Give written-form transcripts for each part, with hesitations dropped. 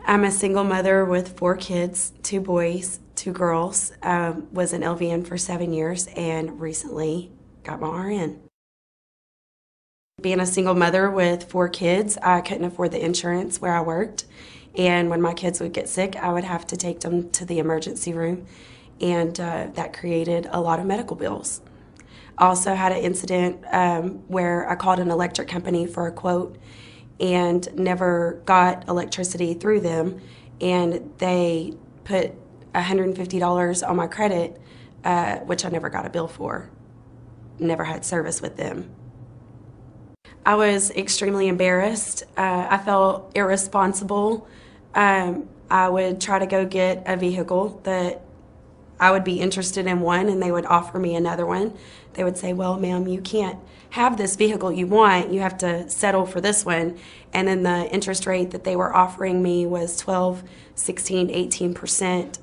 I'm a single mother with 4 kids, 2 boys, 2 girls. Was an LVN for 7 years and recently got my RN. Being a single mother with 4 kids, I couldn't afford the insurance where I worked. And when my kids would get sick, I would have to take them to the emergency room. And that created a lot of medical bills. I also had an incident where I called an electric company for a quote and never got electricity through them, and they put $150 on my credit, which I never got a bill for. Never had service with them. I was extremely embarrassed. I felt irresponsible. I would try to go get a vehicle that I would be interested in one, and they would offer me another one. They would say, well, ma'am, you can't have this vehicle you want. You have to settle for this one. And then the interest rate that they were offering me was 12, 16, 18%.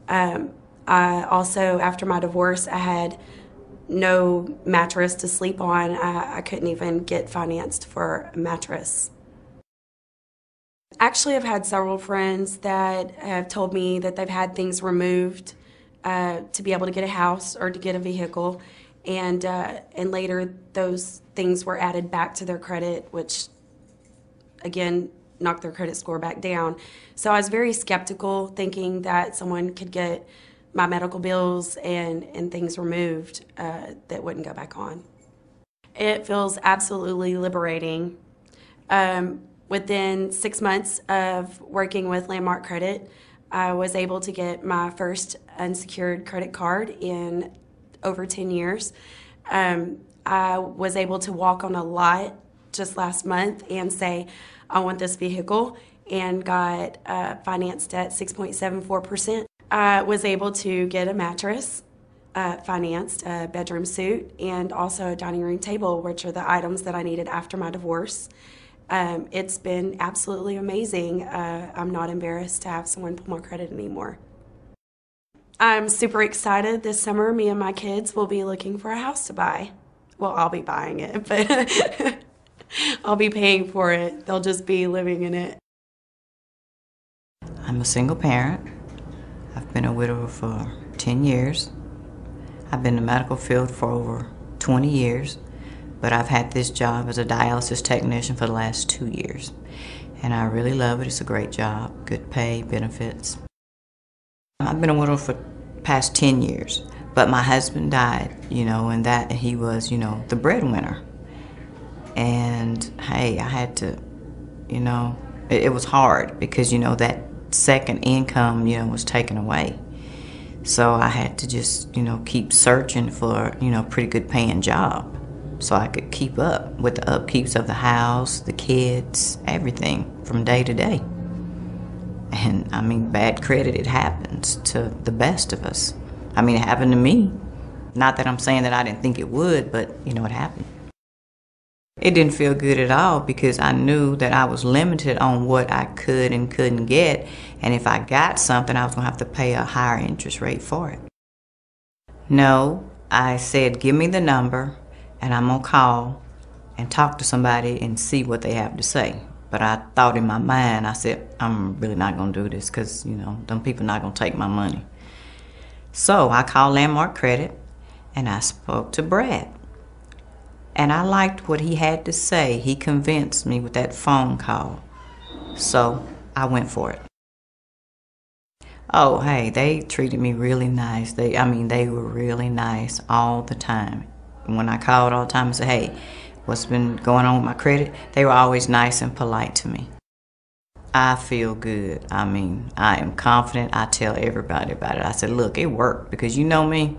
I also, after my divorce, I had no mattress to sleep on. I couldn't even get financed for a mattress. Actually, I've had several friends that have told me that they've had things removed to be able to get a house or to get a vehicle, and later those things were added back to their credit, which again knocked their credit score back down. So I was very skeptical, thinking that someone could get my medical bills and things removed that wouldn't go back on. It feels absolutely liberating. Within 6 months of working with Landmark Credit, I was able to get my first unsecured credit card in over 10 years. I was able to walk on a lot just last month and say, I want this vehicle, and got financed at 6.74%. I was able to get a mattress financed, a bedroom suite, and also a dining room table, which are the items that I needed after my divorce. It's been absolutely amazing. I'm not embarrassed to have someone pull my credit anymore. I'm super excited. This summer, me and my kids will be looking for a house to buy. Well, I'll be buying it, but I'll be paying for it. They'll just be living in it. I'm a single parent. I've been a widower for 10 years. I've been in the medical field for over 20 years. But I've had this job as a dialysis technician for the last 2 years. And I really love it. It's a great job, good pay, benefits. I've been a widow for the past 10 years. But my husband died, and that he was, the breadwinner. And hey, I had to, it was hard because, that second income, was taken away. So I had to just, keep searching for, a pretty good paying job, so I could keep up with the upkeeps of the house, the kids, everything from day to day. And I mean, bad credit, it happens to the best of us. I mean, it happened to me. Not that I'm saying that I didn't think it would, but it happened. It didn't feel good at all because I knew that I was limited on what I could and couldn't get. And if I got something, I was gonna have to pay a higher interest rate for it. No, I said, give me the number, and I'm gonna call and talk to somebody and see what they have to say. But I thought in my mind, I said, I'm really not gonna do this because, them people not gonna take my money. So I called Landmark Credit and I spoke to Brad. And I liked what he had to say. He convinced me with that phone call. So I went for it. Oh, hey, they treated me really nice. They were really nice all the time. When I called all the time and said, hey, what's been going on with my credit? They were always nice and polite to me. I feel good. I am confident. I tell everybody about it. I said, look, it worked because you know me.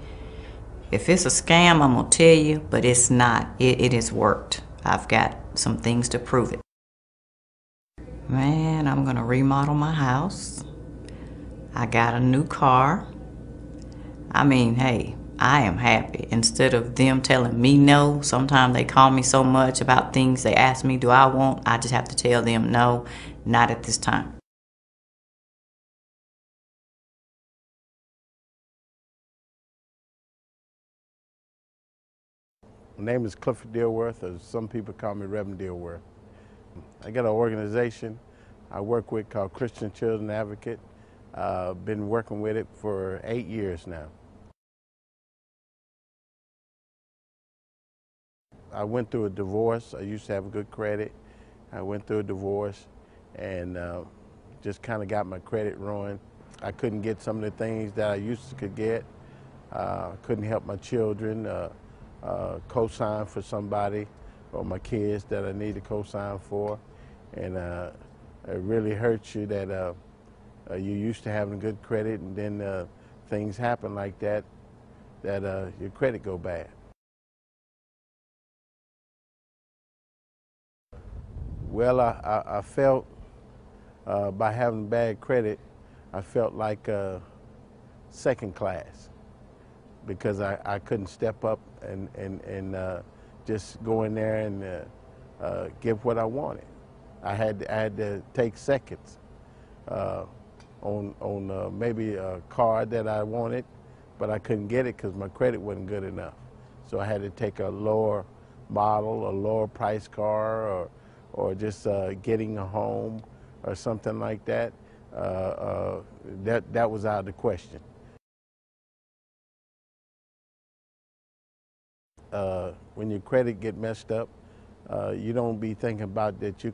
If it's a scam, I'm going to tell you, but it's not. It has worked. I've got some things to prove it. Man, I'm going to remodel my house. I got a new car. Hey, I am happy. Instead of them telling me no, sometimes they call me so much about things they ask me, do I want? I just have to tell them no, not at this time. My name is Clifford Dilworth, or some people call me Reverend Dilworth. I got an organization I work with called Christian Children Advocate. Been working with it for 8 years now. I went through a divorce. I used to have good credit. I went through a divorce and just kind of got my credit ruined. I couldn't get some of the things that I used to could get. Couldn't help my children, co-sign for somebody, or my kids that I need to co-sign for. And it really hurts you that you're used to having good credit, and then things happen like that, your credit go bad. Well, I felt by having bad credit, I felt like second class, because I couldn't step up and just go in there and give what I wanted. I had to take seconds on maybe a car that I wanted, but I couldn't get it because my credit wasn't good enough. So I had to take a lower model, a lower price car, or just getting a home or something like that. That was out of the question. When your credit get messed up, you don't be thinking about that you